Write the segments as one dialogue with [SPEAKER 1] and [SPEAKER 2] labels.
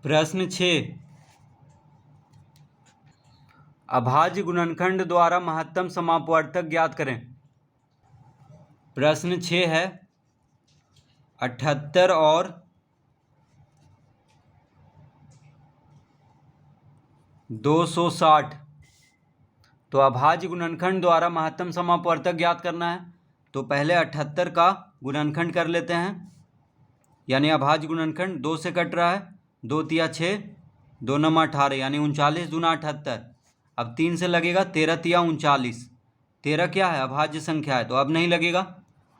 [SPEAKER 1] प्रश्न 6, अभाज्य गुणनखंड द्वारा महत्तम समापवर्तक ज्ञात करें। प्रश्न 6 है 78 और 260। तो अभाज्य गुणनखंड द्वारा महत्तम समापवर्तक ज्ञात करना है। तो पहले 78 का गुणनखंड कर लेते हैं, यानी अभाज्य गुणनखंड 2 से कट रहा है, 2 तिया 6, 2 नमा 18, यानी 39 दूना 78। अब 3 से लगेगा, 13 तिया 39। 13 क्या है? अभाज्य संख्या है, तो अब नहीं लगेगा।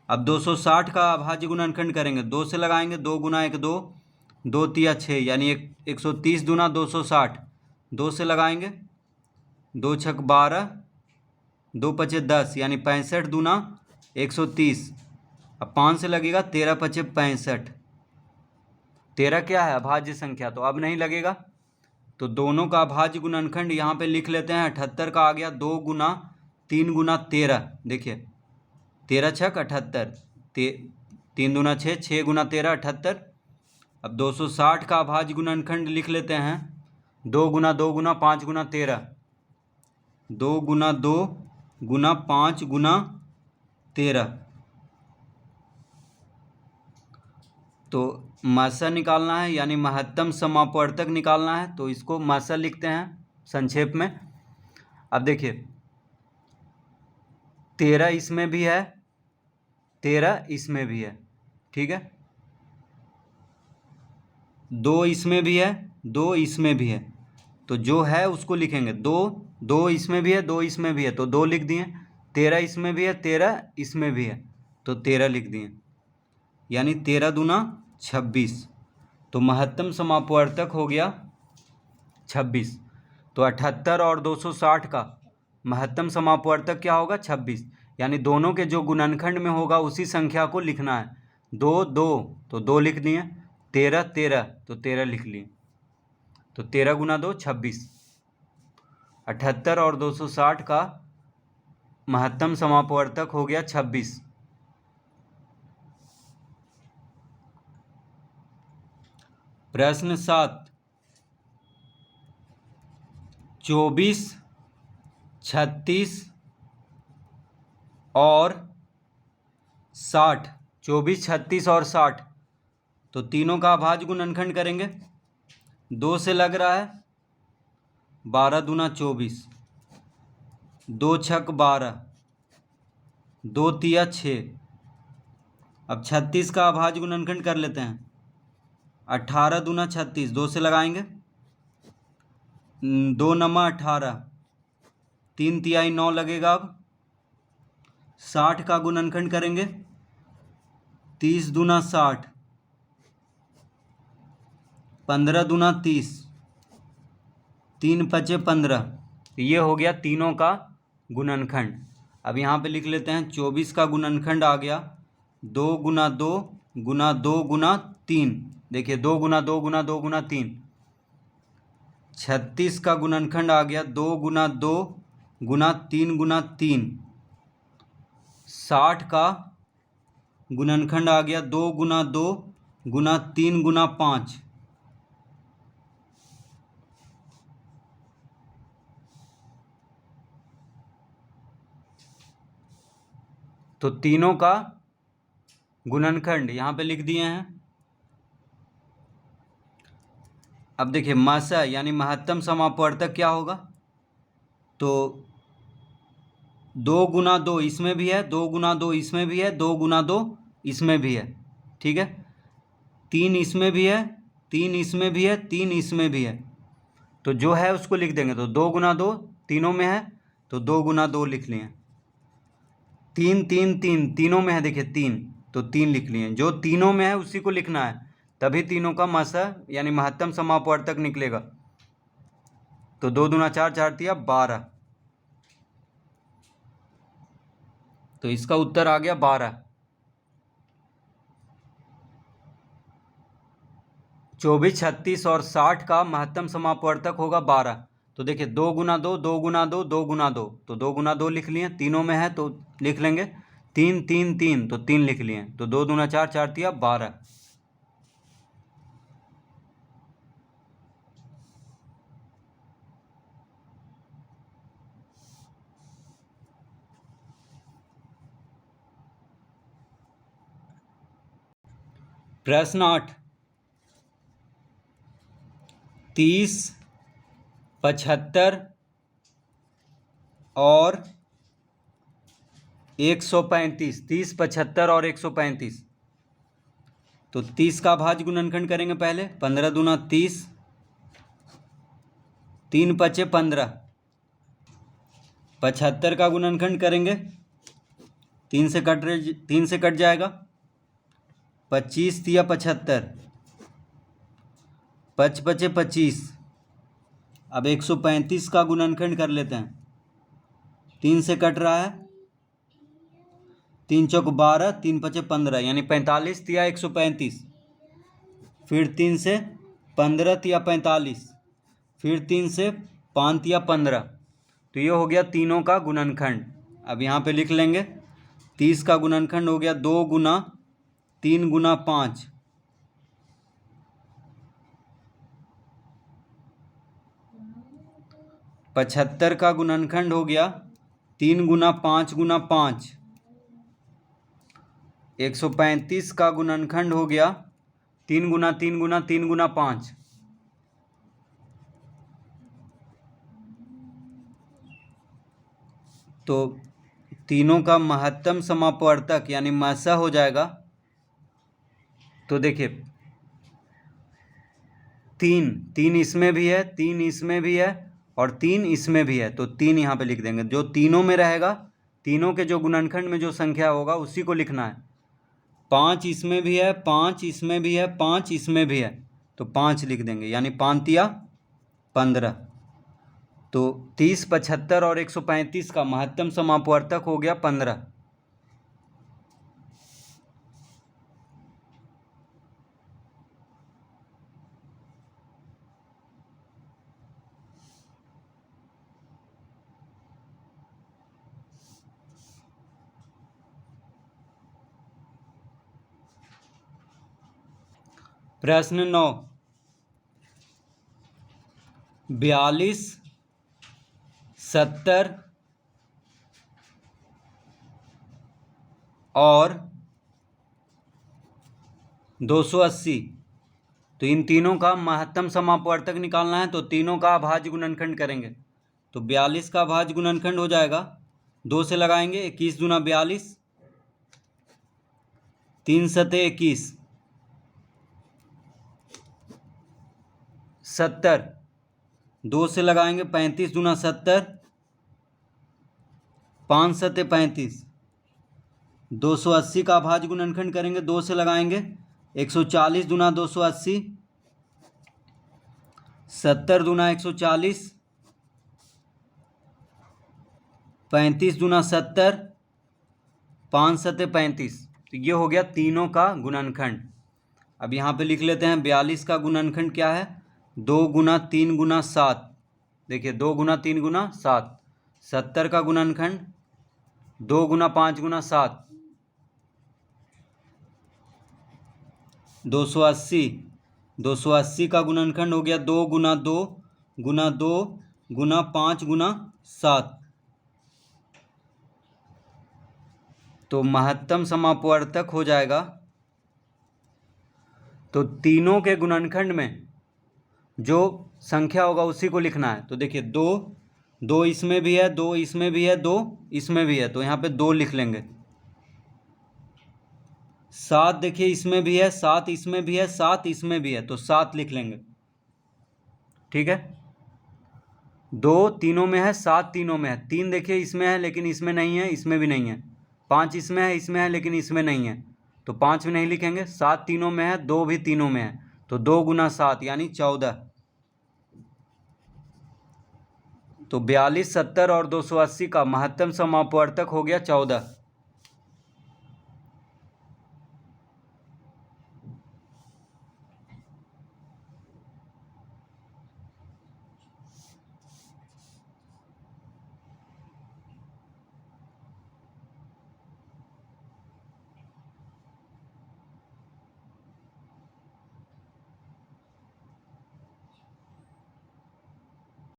[SPEAKER 1] अब 260 का अभाज्य गुणनखंड करेंगे, 2 से लगाएंगे, 2 गुना 1 2, 2 तिया 6, यानी 130 दूना 260। 2 से लगाएंगे, 2 छक 12, 2 पचे 10, यानी 65 दूना 130। अब 5 से लगेगा, 13 पचे 65। 13 क्या है? अभाज्य संख्या, तो अब नहीं लगेगा। तो दोनों का अभाज्य गुणनखंड यहाँ पे लिख लेते हैं। 78 का आ गया 2 गुना 3 गुना 13। देखिए 13 छक 78, 3 दूना 6, 6 गुना 13 78। अब 260 का अभाज्य गुणनखंड लिख लेते हैं। 2 गुना 2 गुना 5 गुना 13, 2 गुना 2 गुना 5 गुना 13। तो मासा निकालना है, यानी महत्तम समापवर्तक निकालना है। तो इसको मासा लिखते हैं संक्षेप में। अब देखिए 13 इसमें भी है, 13 इसमें भी है, ठीक है। 2 इसमें भी है, 2 इसमें भी है, तो जो है उसको लिखेंगे। 2 इसमें भी है, 2 इसमें भी है, तो 2 लिख दिए। 13 इसमें भी है, 13 इसमें भी है, तो 13 लिख दिए, यानी 13 दूना 26। तो महत्तम समापवर्तक हो गया 26। तो 78 और 260 का महत्तम समापवर्तक क्या होगा? 26। यानी दोनों के जो गुणनखंड में होगा उसी संख्या को लिखना है। 2 2, तो 2 लिख दिए। 13 13, तो 13 लिख लिए। तो 13 गुना 2 26। 78 और 260 का महत्तम समापवर्तक हो गया 26। प्रश्न 7, 24 36 और 60। 24 36 और 60, तो तीनों का अभाज्य गुणनखंड करेंगे। 2 से लग रहा है, 12 दूना 24, 2 छक 12, 2 तिया 6। अब 36 का अभाज्य गुणनखंड कर लेते हैं। 18 दूना 36, 2 से लगाएंगे, 2 नमा 18, 3 तिहाई 9 लगेगा। अब 60 का गुणनखंड करेंगे, 30 दूना 60, 15 दूना 30, 3 पचे 15। ये हो गया तीनों का गुणनखंड। अब यहाँ पे लिख लेते हैं 24 का गुणनखंड आ गया 2 गुना 2 गुना 2 गुना 3। देखिए 2 गुना 2 गुना 2 गुना 3। 36 का गुणनखंड आ गया 2 गुना 2 गुना 3 गुना 3। 60 का गुणनखंड आ गया 2 गुना 2 गुना 3 गुना 5। तो तीनों का गुणनखंड यहाँ पे लिख दिए हैं। अब देखिए मासा यानी महत्तम समापवर्तक क्या होगा? तो 2 गुना 2 इसमें भी है, 2 गुना 2 इसमें भी है, 2 गुना 2 इसमें भी है, ठीक है। 3 इसमें भी है, 3 इसमें भी है, 3 इसमें भी है, तो जो है उसको लिख देंगे। तो 2 गुना 2 तीनों में है, तो 2 गुना 2 लिख लिए। 3 3 3 तीनों में है, देखिए 3, तो 3 लिख लिए। जो तीनों में है उसी को लिखना है, तभी तीनों का मासा यानी महत्तम समापवर्तक निकलेगा। तो 2 दूना 4, 4 तिया 12, तो इसका उत्तर आ गया 12। 24 36 और 60 का महत्तम समापवर्तक होगा 12। तो देखिए 2 गुना 2 2 गुना 2 2 गुना 2, तो 2 गुना 2 लिख लिए। तीनों में है तो लिख लेंगे। 3 3 3, तो 3 लिख लिए। तो 2 दूना 4, 4 तिया 12। प्रश्न 8, 30, 75 और 135। 30, 75 और 135। तो 30 का भाज्य गुणनखंड करेंगे पहले। 15 दूना 30, 3 पचे 15। 75 का गुणनखंड करेंगे, 3 से कट जाएगा। 25 तिया 75, 5 पचे 25। अब 135 का गुणनखंड कर लेते हैं। 3 से कट रहा है, 3 चौक 12, 3 पचे 15, यानी 45 तिया 135। फिर 3 से 15 तिया 45, फिर 3 से 5 तिया 15। तो ये हो गया तीनों का गुणनखंड। अब यहाँ पे लिख लेंगे 30 का गुणनखंड हो गया 2 गुना 3 गुना 5। 75 का गुणनखंड हो गया 3 गुना 5 गुना 5। 135 का गुणनखंड हो गया 3 गुना 3 गुना 3 गुना 5। तो तीनों का महत्तम समापवर्तक यानी मसा हो जाएगा। तो देखिए 3 इसमें भी है, 3 इसमें भी है और 3 इसमें भी है। तो 3 यहाँ पे लिख देंगे। जो तीनों में रहेगा, तीनों के जो गुणनखंड में जो संख्या होगा उसी को लिखना है। 5 इसमें भी है, 5 इसमें भी है, 5 इसमें भी है। तो 5 लिख देंगे, यानी 5 तिया 15। तो 30, 75 और 135 का महत्तम समापवर्तक हो गया 15। प्रश्न 9, 42, 70 और 280। तो इन तीनों का महत्तम समापवर्तक निकालना है। तो तीनों का अभाज्य गुणनखंड करेंगे। तो 42 का अभाज्य गुणनखंड हो जाएगा, 2 से लगाएंगे, 21 दूना 42, 3 सते 21। 70, 2 से लगाएंगे, 35 दूना 70, 5 सते 35। 280 का अभाज्य गुणनखंड करेंगे, 2 से लगाएंगे, 140 दूना 280, 70 दूना 140, 35 दूना 70, 5 सते 35। तो ये हो गया तीनों का गुणनखंड। अब यहाँ पे लिख लेते हैं 42 का गुणनखंड क्या है, 2 गुना 3 गुना 7। देखिए 2 गुना 3 गुना 7। 70 का गुणनखंड 2 गुना 5 गुना 7। 280 का गुणनखंड हो गया 2 गुना 2 गुना 2 गुना 5 गुना 7। तो महत्तम समापवर्तक हो जाएगा। तो तीनों के गुणनखंड में जो संख्या होगा उसी को लिखना है। तो देखिए 2 इसमें भी है, 2 इसमें भी है, 2 इसमें भी है। तो यहाँ पे 2 लिख लेंगे। 7 देखिए इसमें भी है, 7 इसमें भी है, 7 इसमें भी है। तो 7 लिख लेंगे। ठीक है। 2 तीनों में है, 7 तीनों में है। 3 देखिए इसमें है लेकिन इसमें नहीं है, इसमें भी नहीं है। 5 इसमें है लेकिन इसमें नहीं है। तो 5 भी नहीं लिखेंगे। 7 तीनों में है, 2 भी तीनों में है। तो 2 गुना 7 यानी 14। तो 42, 70 और 280 का महत्तम समापवर्तक हो गया 14।